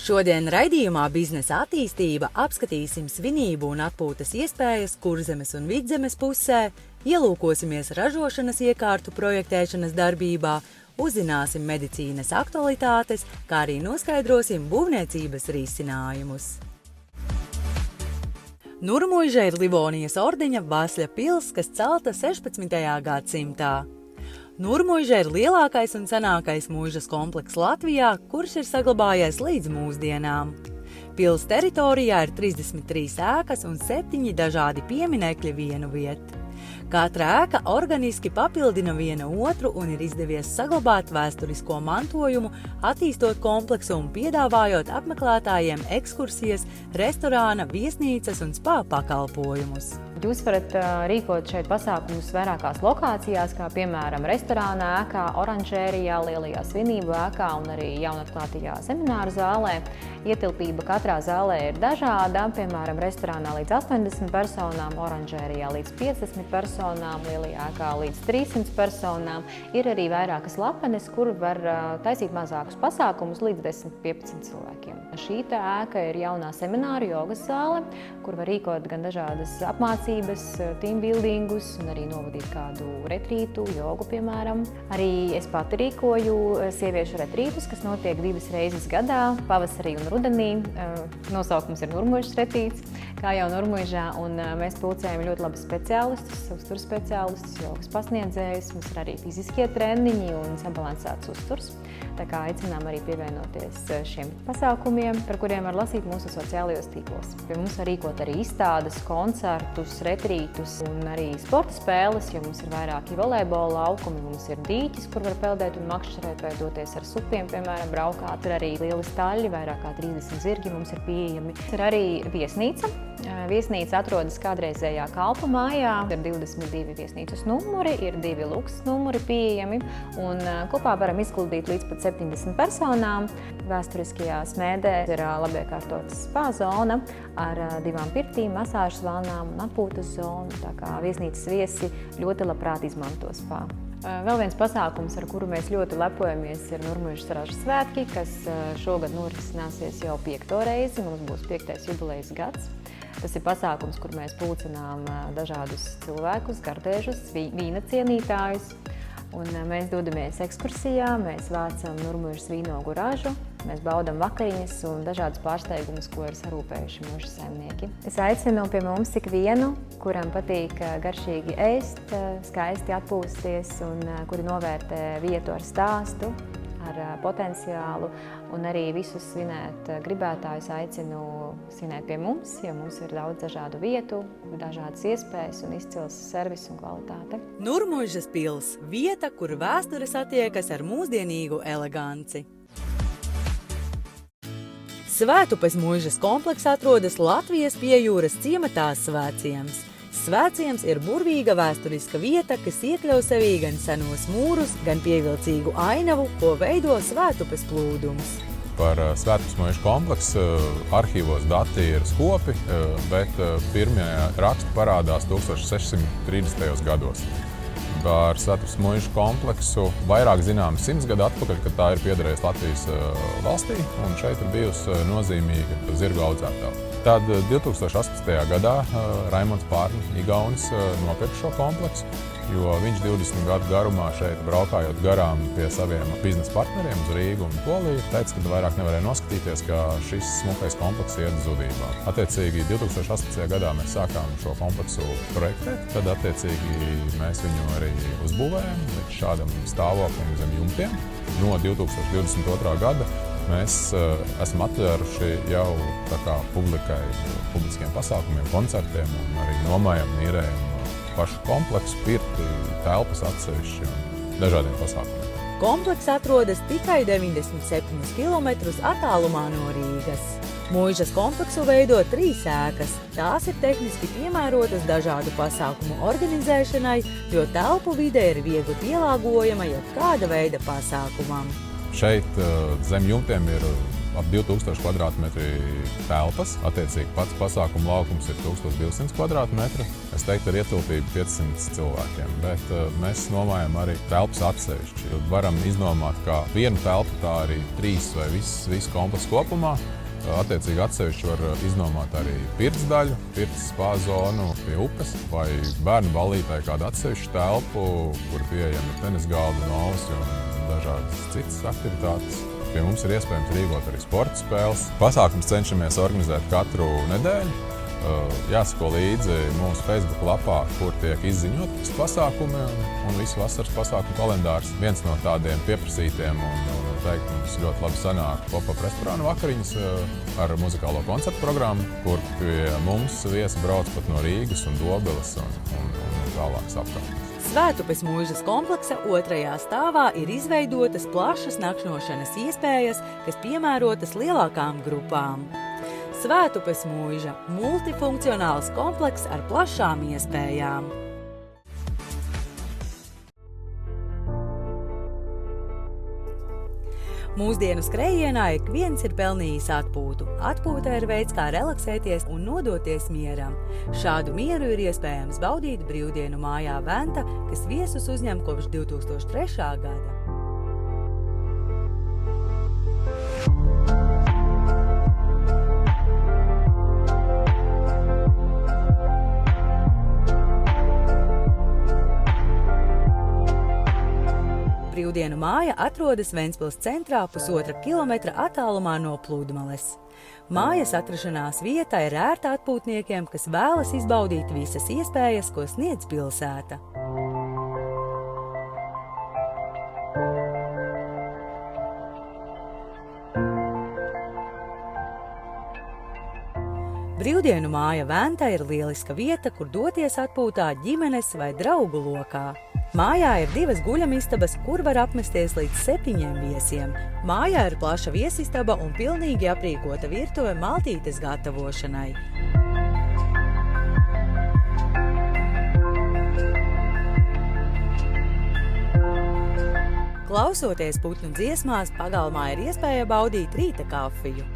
Šodien raidījumā Biznesa attīstība apskatīsim svinību un atpūtas iespējas Kurzemes un Vidzemes pusē, ielūkosimies ražošanas iekārtu projektēšanas darbībā, uzzināsim medicīnas aktualitātes, kā arī noskaidrosim būvniecības risinājumus. Nurmuiža ir Livonijas ordeņa Vasļa pils, kas celta 16. gadsimtā. Nurmuiža ir lielākais un senākais muižas komplekss Latvijā, kurš ir saglabājies līdz mūsdienām. Pils teritorijā ir 33 ēkas un 7 dažādi pieminekļi vienu vietu. Katra ēka organiski papildina viena otru un ir izdevies saglabāt vēsturisko mantojumu, attīstot kompleksu un piedāvājot apmeklētājiem ekskursijas, restorāna, viesnīcas un spā pakalpojumus. Jūs varat rīkot šeit pasākumus vairākās lokācijās, kā piemēram restorānā ēkā, oranžērijā, lielajā svinību ēkā un arī jaunatklātajā semināru zālē. Ietilpība katrā zālē ir dažāda, piemēram, restorānā līdz 80 personām, oranžērijā līdz 50 personām, lielajā ēkā līdz 300 personām. Ir arī vairākas lapenes, kur var taisīt mazākus pasākumus līdz 10-15 cilvēkiem. Šī ēka ir jaunā semināru jogas zāle, kur var rīkot gan dažādas apmācības, teambuildingus un arī novadīt kādu retrītu, jogu, piemēram. Arī es pati rīkoju sieviešu retrītus, kas notiek 2 reizes gadā, pavasarī un rudenī. Nosaukums ir Nurmuižas retrīts, kā jau Nurmuižā, un mēs pulcējam ļoti labi speciālistus, uzturs speciālistus, jogas pasniedzējus, mums ir arī fiziskie treniņi un sabalansēts uzturs. Tā kā aicinām arī pievienoties šiem pasākumiem, par kuriem var lasīt mūsu sociālajos tīklos. Pie mums var rīkot arī izstādes, koncertus, retrītus un arī sporta spēles, jo mums ir vairāki volejbola laukumi, mums ir dīķis, kur var peldēt un makšķerēt vai doties ar supiem, piemēram, braukāt. Ir arī lieli staļļi, vairāk kā 30 zirgi mums ir pieejami. Ir arī viesnīca. Viesnīca atrodas kādreizējā kalpu mājā. Ir 22 viesnīcas numuri, ir 2 luksus numuri pieejami un kopā varam izguldīt līdz pat 70 personām. Vēsturiskajā smēdē ir labi iekārtota spā zona ar 2 pirtīm, masāžas vannām un atpūtas zonu. Tā kā viesnīcas viesi ļoti labprāt izmanto spā. Vēl viens pasākums, ar kuru mēs ļoti lepojamies, ir Nurmuižas ražas svētki, kas šogad norisināsies jau 5. reizi. Mums būs 5. jubilejas gads. Tas ir pasākums, kur mēs pulcinām dažādus cilvēkus, gardēžus, vīna cienītājus. Un mēs dodamies ekskursijā, mēs vācam Nurmuižas vīnogu ražu, mēs baudam vakariņas un dažādus pārsteigumus, ko ir sarūpējuši muižas saimnieki. Es aicinu pie mums ikvienu, kuram patīk garšīgi ēst, skaisti atpūsties un kuri novērtē vietu ar stāstu, ar potenciālu, un arī visus svinēt gribētājus aicinu svinēt pie mums, jo mums ir daudz dažādu vietu, dažādas iespējas un izcils servis un kvalitāte. Nurmuižas pils – vieta, kur vēsture satiekas ar mūsdienīgu eleganci. Svētupes muižas komplekss atrodas Latvijas piejūras ciematā Svēciems. Svēciems ir burvīga vēsturiska vieta, kas iekļauj sevī gan senos mūrus, gan pievilcīgu ainavu, ko veido Svētupes plūdums. Par Svētupes muižas kompleksu arhīvos dati ir skopi, bet pirmie raksti parādās 1630. gados. Par Svētupes muižas kompleksu vairāk zinām 100 gadu atpakaļ, kad tā ir piederējusi Latvijas valstī, un šeit ir bijusi nozīmīga zirgu audzētāja. Tad 2018. gadā Raimonds Pārni, Igaunis, nopirka šo kompleksu, jo viņš 20 gadu garumā šeit braukājot garām pie saviem biznesa partneriem uz Rīgu un Poliju, teica, ka vairāk nevarēja noskatīties, ka šis smukais komplekss iet zudībā. Attiecīgi 2018. gadā mēs sākām šo kompleksu projektēt, tad attiecīgi mēs viņu arī uzbūvējam līdz šādam stāvoklim zem jumtiem. No 2022. gada mēs esam atvēruši jau publiskiem pasākumiem, koncertiem un arī nomājam, īrējam pašu kompleksu, pirti, telpas atsevišķi un dažādiem pasākumiem. Komplekss atrodas tikai 97 km attālumā no Rīgas. Muižas kompleksu veido 3 ēkas. Tās ir tehniski piemērotas dažādu pasākumu organizēšanai, jo telpu vide ir viegli pielāgojama jebkāda veida pasākumam. Šeit zem jumtiem ir ap 2000 kvadrātmetri telpas. Attiecīgi pats pasākuma laukums ir 1200 kvadrātmetri. Es teiktu, ar ietilpību 500 cilvēkiem, bet mēs nomājam arī telpas atsevišķi. Varam iznomāt kā vienu telpu, tā arī 3 vai visu kompleksu kopumā. Attiecīgi atsevišķi var iznomāt arī pirts daļu, pirts spā zonu pie upes vai bērnu ballītē kādu atsevišķu telpu, kur pieejami ir tenis galda, novas un dažādas citas aktivitātes. Pie mums ir iespējams rīkot arī sporta spēles. Pasākums cenšamies organizēt katru nedēļu. Jāsako līdzi mūsu Facebook lapā, kur tiek izziņot pasākumi un visu vasaras pasākumu kalendārs. Viens no tādiem pieprasītiem un teikt, mums ļoti labi sanāk pop-up restorānu vakariņas ar muzikālo koncertu programmu, kur pie mums viesi brauc pat no Rīgas un Dobeles un tālākas apkārtnes. Svētupes mūžas kompleksa 2. stāvā ir izveidotas plašas nakšņošanas iespējas, kas piemērotas lielākām grupām. Svētupes mūža – multifunkcionāls komplekss ar plašām iespējām. Mūsdienu skrējienā ik viens ir pelnījis atpūtu. Atpūta ir veids, kā relaksēties un nodoties mieram. Šādu mieru ir iespējams baudīt brīvdienu mājā Venta, kas viesus uzņem kopš 2003. gada. Brīvdienu māja atrodas Ventspils centrā 1,5 kilometra attālumā no Pludmales. Mājas atrašanās vieta ir ērta atpūtniekiem, kas vēlas izbaudīt visas iespējas, ko sniedz pilsēta. Brīvdienu māja Venta ir lieliska vieta, kur doties atpūtā ģimenes vai draugu lokā. Mājā ir 2 guļamistabas, kur var apmesties līdz 7 viesiem. Mājā ir plaša viesistaba un pilnīgi aprīkota virtuve maltītes gatavošanai. Klausoties putnu dziesmās, pagalmā ir iespēja baudīt rīta kafiju.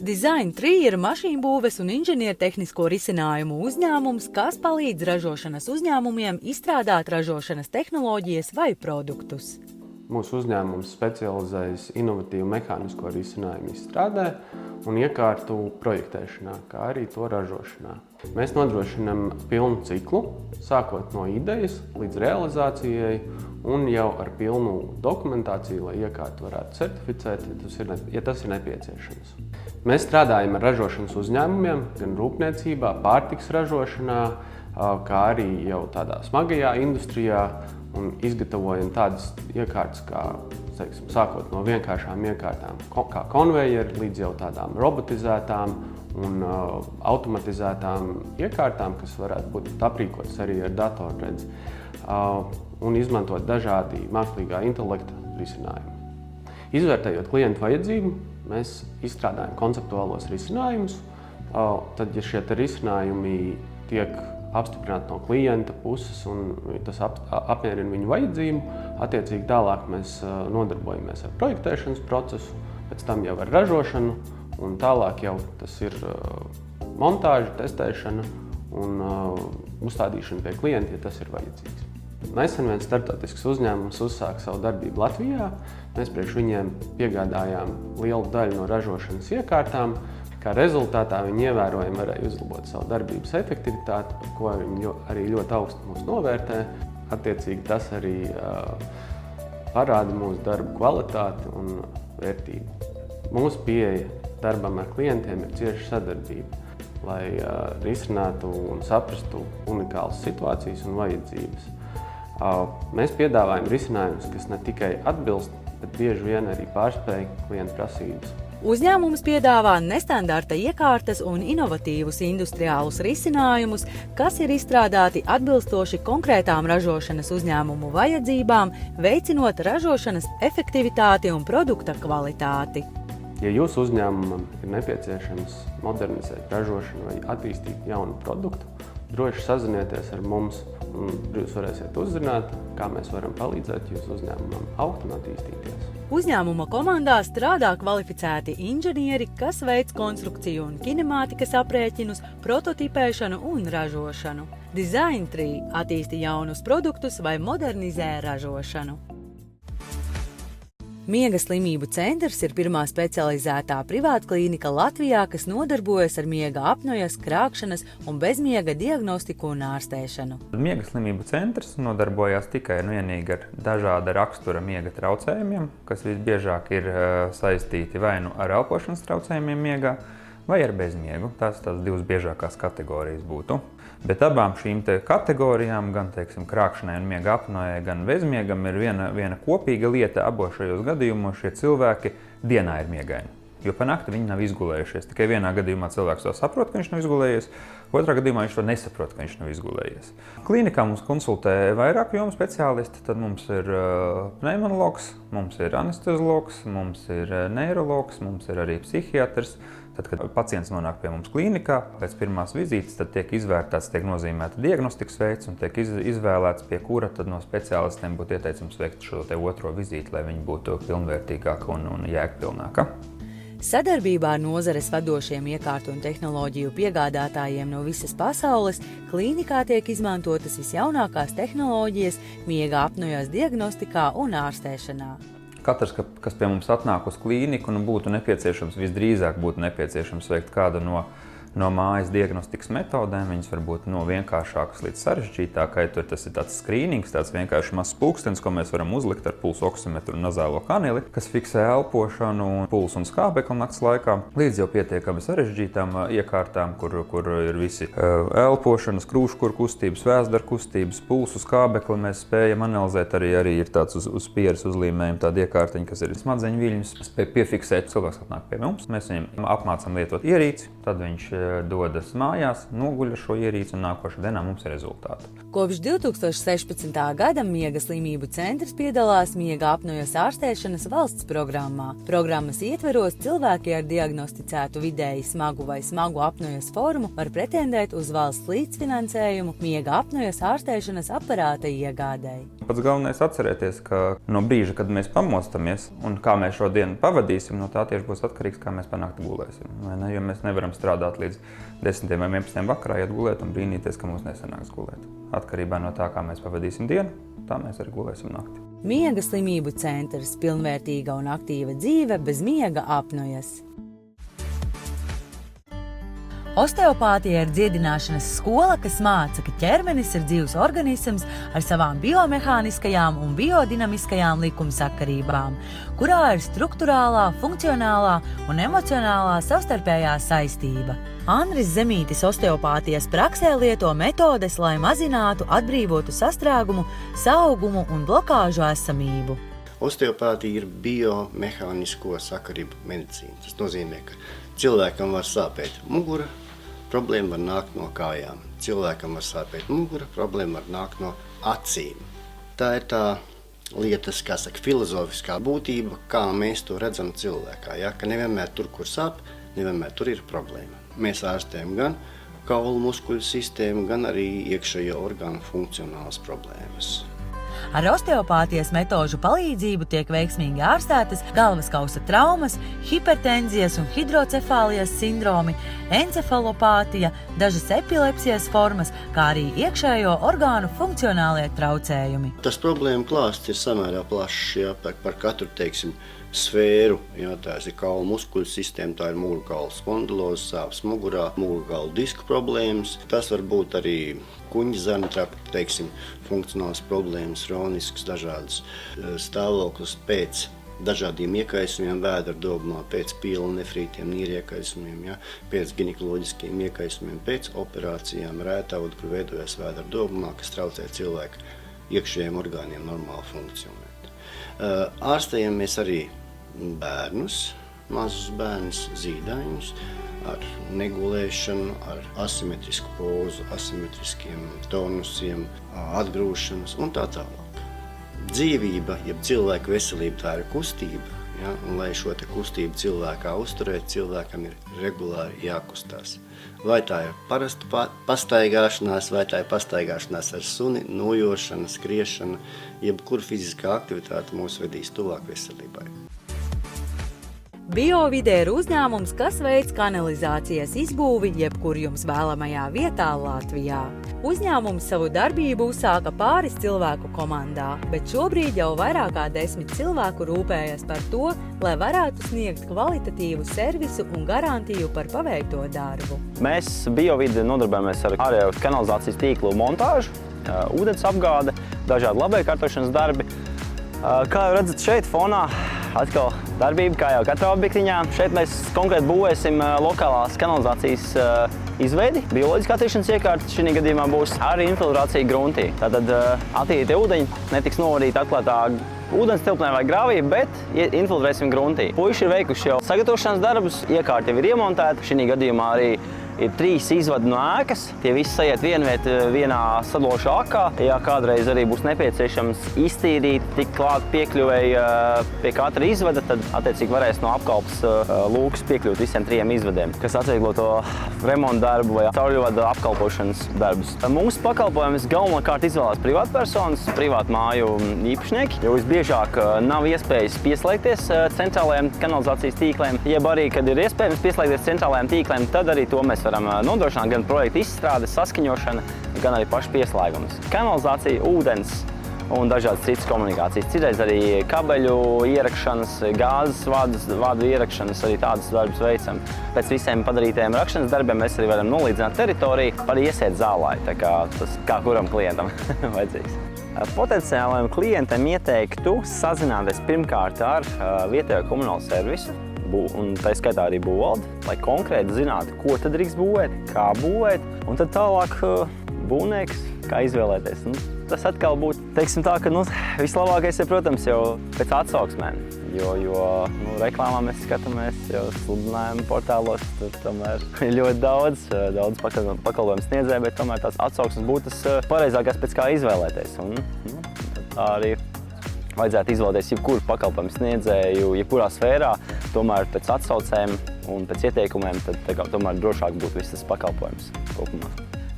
Design 3 ir mašīnbūves un inženiertehnisko risinājumu uzņēmums, kas palīdz ražošanas uzņēmumiem izstrādāt ražošanas tehnoloģijas vai produktus. Mūsu uzņēmums specializējas inovatīvu mehānisko risinājumu izstrādē un iekārtu projektēšanā, kā arī to ražošanā. Mēs nodrošinām pilnu ciklu, sākot no idejas līdz realizācijai un jau ar pilnu dokumentāciju, lai iekārtu varētu certificēt, ja tas ir nepieciešams. Mēs strādājam ar ražošanas uzņēmumiem, gan rūpniecībā, pārtikas ražošanā, kā arī jau tādā smagajā industrijā un izgatavojam tādas iekārtas, kā, teiksim, sākot no vienkāršām iekārtām, kā konvejeri, līdz jau tādām robotizētām un automatizētām iekārtām, kas varētu būt aprīkotas arī ar datorredzi un izmantot dažādi mākslīgā intelekta risinājumi. Izvērtējot klientu vajadzību, mēs izstrādājam konceptuālos risinājumus. Tad, ja šie risinājumi tiek apstiprināti no klienta puses un tas apmierina viņu vajadzību, attiecīgi tālāk mēs nodarbojamies ar projektēšanas procesu, pēc tam jau ar ražošanu un tālāk jau tas ir montāža, testēšana un uzstādīšana pie klienta, ja tas ir vajadzīgs. Nesen viens starptautisks uzņēmums uzsāka savu darbību Latvijā. Mēs priekš viņiem piegādājām lielu daļu no ražošanas iekārtām. Kā rezultātā viņi ievērojami varēja uzlabot savu darbības efektivitāti, par ko viņi arī ļoti augstu mūs novērtē. Attiecīgi tas arī parāda mūsu darbu kvalitāti un vērtību. Mūsu pieeja darbam ar klientiem ir cieša sadarbība, lai risinātu un saprastu unikālas situācijas un vajadzības. Mēs piedāvājam risinājumus, kas ne tikai atbilst, bet bieži vien arī pārspēj klientu prasības. Uzņēmums piedāvā nestandarta iekārtas un inovatīvus industriālus risinājumus, kas ir izstrādāti atbilstoši konkrētām ražošanas uzņēmumu vajadzībām, veicinot ražošanas efektivitāti un produkta kvalitāti. Ja jūsu uzņēmumam ir nepieciešams modernizēt ražošanu vai attīstīt jaunu produktu, droši sazinieties ar mums, un jūs varēsiet uzzināt, kā mēs varam palīdzēt jūsu uzņēmumam augt un attīstīties. Uzņēmuma komandā strādā kvalificēti inženieri, kas veic konstrukciju un kinemātikas aprēķinus, prototipēšanu un ražošanu. Design Tree attīsta jaunus produktus vai modernizē ražošanu. Miega slimību centrs ir pirmā specializētā privātklīnika Latvijā, kas nodarbojas ar miega apnojas, krākšanas un bezmiega diagnostiku un ārstēšanu. Miega slimību centrs nodarbojās tikai un vienīgi ar dažāda rakstura miega traucējumiem, kas visbiežāk ir saistīti vai nu ar elpošanas traucējumiem miegā, vai ar bezmiegu. Tās divas biežākās kategorijas būtu. Bet abām šīm kategorijām, gan krākšanai un miega apnojai, gan bezmiegam, ir viena kopīga lieta. Abos šajos gadījumos šie cilvēki dienā ir miegaini, jo pa nakti viņi nav izgulējušies. Tikai vienā gadījumā cilvēks to saprot, ka viņš nav izgulējies, otrā gadījumā viņš to nesaprot, ka viņš nav izgulējies. Klīnikā mums konsultē vairāk jomu speciālisti. Tad mums ir pneimologs, mums ir anesteziologs, mums ir neirologs, mums ir arī psihiatrs. Tad, kad pacients nonāk pie mums klīnikā, pēc pirmās vizītes, tad tiek izvērtēts, tiek nozīmēta diagnostikas veids un tiek izvēlēts, pie kura tad no speciālistiem būtu ieteicams veikt šo otro vizīti, lai viņi būtu pilnvērtīgāka un jēgpilnāka. Sadarbībā ar nozares vadošiem iekārtu un tehnoloģiju piegādātājiem no visas pasaules, klīnikā tiek izmantotas visjaunākās tehnoloģijas miega apnojas diagnostikā un ārstēšanā. Katrs, kas pie mums atnāk uz klīniku, būtu nepieciešams, visdrīzāk būtu nepieciešams veikt kādu no mājas diagnostikas metodēm. Viņas var būt no vienkāršākas līdz sarežģītākai. Tur tas ir tāds skrīnings, tāds vienkārši mazs pulkstenis, ko mēs varam uzlikt ar pulsu oksimetru un nazālo kanili, kas fiksē elpošanu, pulsu un skābekli nakts laikā, līdz jau pietiekami sarežģītām iekārtām, kur ir visi elpošanas, krūškuru kustības, vēzdara kustības, pulsu, skābekli. Mēs spējam analizēt, arī ir tāds uz pieres uzlīmējuma tāda iekārtiņa, kas ir smadzeņu viļņus, spēj piefiksēt. Cilvēks atnāk pie mums, mēs viņam apmācam lietot ierīci, tad viņš dodas mājās, noguļ ar šo ierīci un nākošā dienā mums ir rezultāti. Kopš 2016. gada Miega slimību centrs piedalās miega apnojas ārstēšanas valsts programmā. Programmas ietveros cilvēki ar diagnosticētu vidēji smagu vai smagu apnojas formu var pretendēt uz valsts līdzfinansējumu miega apnojas ārstēšanas aparāta iegādēji. Pats galvenais atcerēties, ka no brīža, kad mēs pamostamies un kā mēs šo dienu pavadīsim, no tā tieši būs atkarīgs, kā mēs pa nakti gulēsim. Jo mēs nevaram strādāt līdz 10 vai 11 vakarā, iet gulēt un brīnīties, ka mums nesanāks gulēt. Atkarībā no tā, kā mēs pavadīsim dienu, tā mēs arī gulēsim nakti. Miega slimību centrs – pilnvērtīga un aktīva dzīve bez miega apnojas. Osteopātija ir dziedināšanas skola, kas māca, ka ķermenis ir dzīvs organisms ar savām biomehāniskajām un biodinamiskajām likumsakarībām, kurā ir strukturālā, funkcionālā un emocionālā savstarpējā saistība. Andris Zemītis osteopātijas praksē lieto metodes, lai mazinātu, atbrīvotu sastrēgumu, saaugumu un blokāžu esamību. Osteopātija ir biomehānisko sakarību medicīna. Tas nozīmē, ka cilvēkam var sāpēt mugura, problēma var nākt no kājām. Cilvēkam var sāpēt mugura, problēma var nākt no acīm. Tā ir tā lietas, kā saka, filozofiskā būtība, kā mēs to redzam cilvēkā. Ja? Ka nevienmēr tur, kur sāp, nevienmēr tur ir problēma. Mēs ārstējam gan kaulu muskuļu sistēmu, gan arī iekšējo orgānu funkcionālas problēmas. Ar osteopātijas metožu palīdzību tiek veiksmīgi ārstētas galvaskausa traumas, hipertenzijas un hidrocefālijas sindromi, encefalopātija, dažas epilepsijas formas, kā arī iekšējo orgānu funkcionālie traucējumi. Tas problēma klāsts ir samērā plašs, ja, par katru, sfēru. Ja, tās ir kaulu muskuļu sistēma, tā ir mugurkaulu spondiloze, sāpes mugurā, mugurkaulu disku problēmas. Tas var būt arī kuņģzarna traka, funkcionālas problēmas, ronisks, dažādas stāvoklis pēc dažādiem iekaisumiem, vēdera dobumā, pēc pielnefrītiem, nīriekaisumiem, ja, pēc ginekoloģiskiem iekaisumiem, pēc operācijām, rētaudu, kur veidojas vēdera dobumā, kas traucē cilvēku iekšējiem orgāniem normāli funkcionēt. Ārstējam mēs arī bērnus, mazus bērnus, zīdaiņus, ar negulēšanu, ar asimetrisku pozu, asimetriskiem tonusiem, atgrūšanas un tā tālāk. Dzīvība, jeb cilvēka veselība, tā ir kustība, ja? Un lai šo te kustību cilvēkā uzturēt, cilvēkam ir regulāri jākustās. Vai tā ir parasta pastaigāšanās, vai tā ir pastaigāšanās ar suni, nojošana, skriešana, jebkur fiziskā aktivitāte mūs vedīs tuvāk veselībai. Biovide ir uzņēmums, kas veic kanalizācijas izbūvi jebkur jums vēlamajā vietā Latvijā. Uzņēmums savu darbību uzsāka pāris cilvēku komandā, bet šobrīd jau vairāk kā 10 cilvēku rūpējas par to, lai varētu sniegt kvalitatīvu servisu un garantiju par paveikto darbu. Mēs Biovide nodarbojamies ar ārējo kanalizācijas tīklu montāžu, ūdens apgāde, dažādi labējkārtošanas darbi. Kā jau redzat šeit fonā, atkal darbība, kā jau katrā objektiņā. Šeit mēs konkrēti būvēsim lokālās kanalizācijas izveidi. Bioloģiskā attīrīšanas iekārta šī gadījumā būs arī infiltrācija gruntī. Tātad attīrītie ūdeņi netiks novadīti atklātā ūdens tilpnē vai grāvī, bet infiltrēsim gruntī. Puiši ir veikuši jau sagatavošanas darbus, iekārta jau ir iemontēta. Šī gadījumā arī ir 3 izvadi no ēkas. Tie visi sajiet vienā sadalošā akā. Ja kādreiz arī būs nepieciešams iztīrīt, tik klāt piekļuvēji pie katra izvada, tad attiecīgi varēs no apkalpes lūkas piekļūt visiem 3 izvadiem, kas atvieglo to remontu darbu vai cauruļvada apkalpošanas darbus. Mūsu pakalpojumus galvenokārt izvēlās privātpersonas, privātu māju īpašnieki, jo visbiežāk nav iespējas pieslēgties centrālajiem kanalizācijas tīkliem, jeb arī, kad ir iespējams pieslēgties centrālajiem tīkliem, tad arī to mēs varam nodrošināt gan projektu izstrāde, saskaņošana, gan arī pašu pieslēgums. Kanalizācija, ūdens un dažādas citas komunikācijas. Citreiz arī kabeļu ierakšanas, gāzes vadu ierakšanas, arī tādas darbus veicam. Pēc visiem padarītajiem rakšanas darbiem mēs arī varam nolīdzināt teritoriju, arī iesiet zālē, tā kā tas kā kuram klientam vajadzīgs. Potenciālajam klientam ieteiktu sazināties pirmkārt ar vietējo komunālo servisu, un tā skaitā arī būvvaldi, lai konkrēti zinātu, ko tad drīkst būvēt, kā būvēt, un tad tālāk būvnieks, kā izvēlēties. Tas atkal būtu, teiksim tā, ka vislabākais ir, protams, jau pēc atsauksmēm, jo reklāmā mēs skatāmies jau sludinājumu portālos, tur tomēr ir ļoti daudz pakalpojumu sniedzēju, bet tomēr tās atsauksmes būtu tas pareizākais, pēc kā izvēlēties. Un tā arī vajadzētu izvēlēties jebkuru pakalpojumu sniedzēju, jebkurā sfērā, tomēr pēc atsaucēm un pēc ieteikumiem, tad tomēr drošāk būtu viss tas pakalpojums kopumā.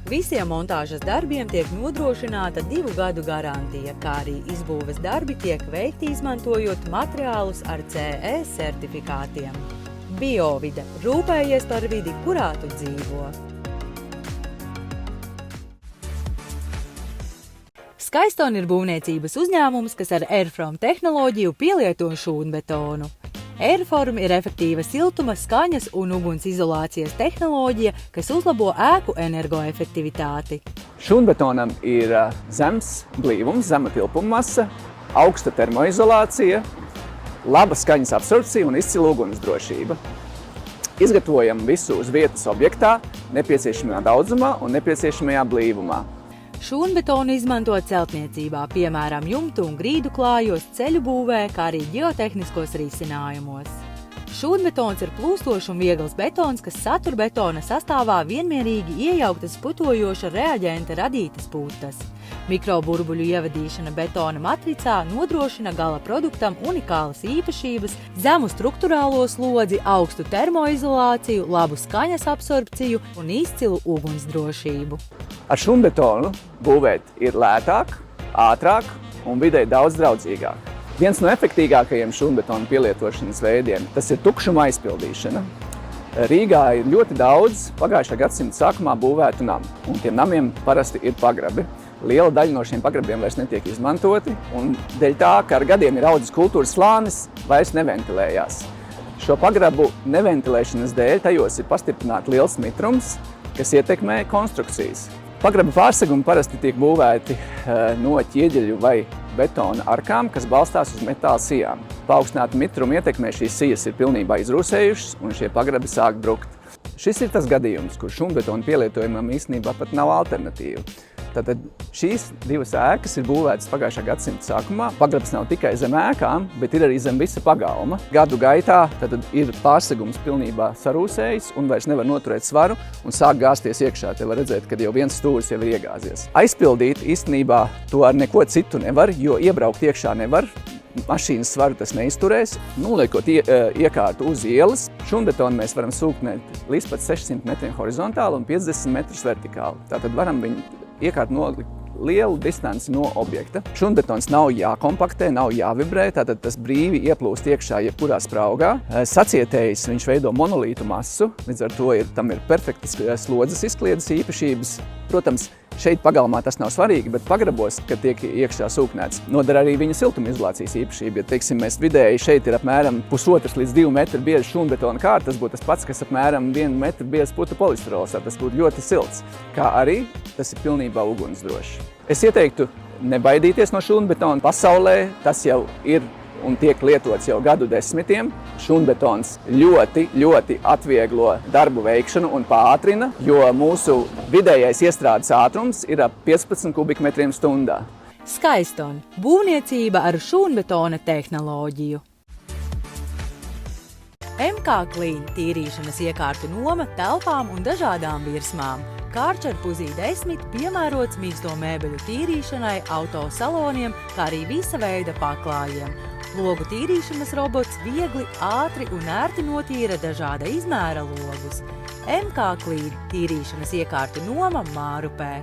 Visiem montāžas darbiem tiek nodrošināta 2 gadu garantija, kā arī izbūves darbi tiek veikti izmantojot materiālus ar CE certifikātiem. Biovide – rūpējies par vidi, kurā tu dzīvo. Skaiston ir būvniecības uzņēmums, kas ar Airform tehnoloģiju pielieto šūnbetonu. Airform ir efektīva siltuma, skaņas un uguns izolācijas tehnoloģija, kas uzlabo ēku energoefektivitāti. Šūnbetonam ir zems blīvums, zema tilpuma masa, augsta termoizolācija, laba skaņas absorpcija un izcila ugunsdrošība. Izgatavojam visu uz vietas objektā, nepieciešamajā daudzumā un nepieciešamajā blīvumā. Šūnbetonu izmanto celtniecībā, piemēram, jumtu un grīdu klājos, ceļu būvē, kā arī ģeotehniskos risinājumos. Šūnbetons ir plūstošs un viegls betons, kas satur betona sastāvā vienmērīgi iejauktas putojoša reaģenta radītas putas. Mikroburbuļu ievadīšana betona matricā nodrošina gala produktam unikālas īpašības, zemu strukturālo slodzi, augstu termoizolāciju, labu skaņas absorpciju un izcilu ugunsdrošību. Ar šūnbetonu būvēt ir lētāk, ātrāk un videi daudz draudzīgāk. Viens no efektīgākajiem šūnbetona pielietošanas veidiem – tas ir tukšuma aizpildīšana. Rīgā ir ļoti daudz pagājušā gadsimta sākumā būvētu namu, un tiem namiem parasti ir pagrabi. Liela daļa no šiem pagrabiem vairs netiek izmantoti, un dēļ tā, ka ar gadiem ir audzis kultūras slānis, vairs neventilējās. Šo pagrabu neventilēšanas dēļ tajos ir pastiprināti liels mitrums, kas ietekmē konstrukcijas. Pagrabu pārsegumi parasti tiek būvēti no ķieģeļu vai betona arkām, kas balstās uz metāla sijām. Paaugstināta mitruma ietekmē šīs sijas ir pilnībā izrūsējušas un šie pagrabi sāk brukt. Šis ir tas gadījums, kur šūnbetona pielietojumam īstenībā pat nav alternatīva. Tātad šīs divas ēkas ir būvētas pagājušā gadsimta sākumā. Pagrabs nav tikai zem ēkām, bet ir arī zem visa pagalma. Gadu gaitā tātad ir pārsegums pilnībā sarūsējis un vairs nevar noturēt svaru un sāk gāzties iekšā. Te var redzēt, ka jau viens stūris jau ir iegāzies. Aizpildīt īstenībā to ar neko citu nevar, jo iebraukt iekšā nevar. Mašīnas svaru tas neizturēs. Noliekot iekārtu uz ielas, šūnbetonu mēs varam sūknēt līdz pat 600 metriem horizontāli un 50 metrus vertikāli. Tātad varam viņu iekārtu nolikt lielu distanci no objekta. Šūnbetons nav jākompaktē, nav jāvibrē, tātad tas brīvi ieplūst iekšā jebkurā spraugā. Sacietējis viņš veido monolītu masu, līdz ar to tam ir perfektas slodzes izkliedes īpašības. Protams, šeit pagalmā tas nav svarīgi, bet pagrabos, kad tiek iekšā sūknēts, nodara arī viņa siltumizolācijas īpašība. Ja, teiksim, mēs vidēji šeit ir apmēram 1,5 līdz 2 metru bieža šūnbetona kārta, tas būtu tas pats, kas apmēram 1 metru bieža putu polistirols, tas būtu ļoti silts. Kā arī tas ir pilnībā ugunsdrošs. Es ieteiktu nebaidīties no šūnbetona. Pasaulē tas jau ir un tiek lietots jau gadu desmitiem. Šūnbetons ļoti atvieglo darbu veikšanu un pātrina, jo mūsu vidējais iestrādes ātrums ir ap 15 kubikmetriem stundā. Skaiston – būvniecība ar šūnbetona tehnoloģiju. MK Clean – tīrīšanas iekārtu noma telpām un dažādām virsmām. Kārča ar Puzī 10 piemērots mīksto mēbeļu tīrīšanai, autosaloniem, kā arī visa veida paklājiem. Logu tīrīšanas robots viegli, ātri un ērti notīra dažāda izmēra logus. MK Clean – tīrīšanas iekārtu noma Mārupē.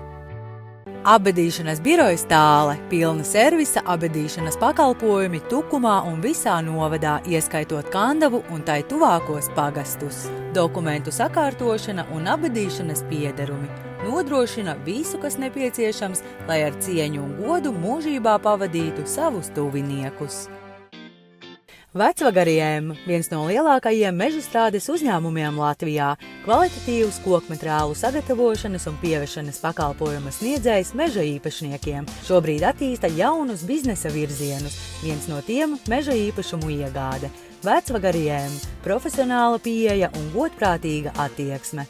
Apbedīšanas birojas Tāle – pilna servisa apbedīšanas pakalpojumi Tukumā un visā novadā, ieskaitot Kandavu un tai tuvākos pagastus. Dokumentu sakārtošana un apbedīšanas piederumi nodrošina visu, kas nepieciešams, lai ar cieņu un godu mūžībā pavadītu savus tuviniekus. Vecvagariem – viens no lielākajiem mežstrādes uzņēmumiem Latvijā, kvalitatīvs kokmateriālu sagatavošanas un pievešanas pakalpojuma sniedzējs meža īpašniekiem. Šobrīd attīsta jaunus biznesa virzienus, viens no tiem – meža īpašumu iegāde. Vecvagariem – profesionāla pieeja un godprātīga attieksme.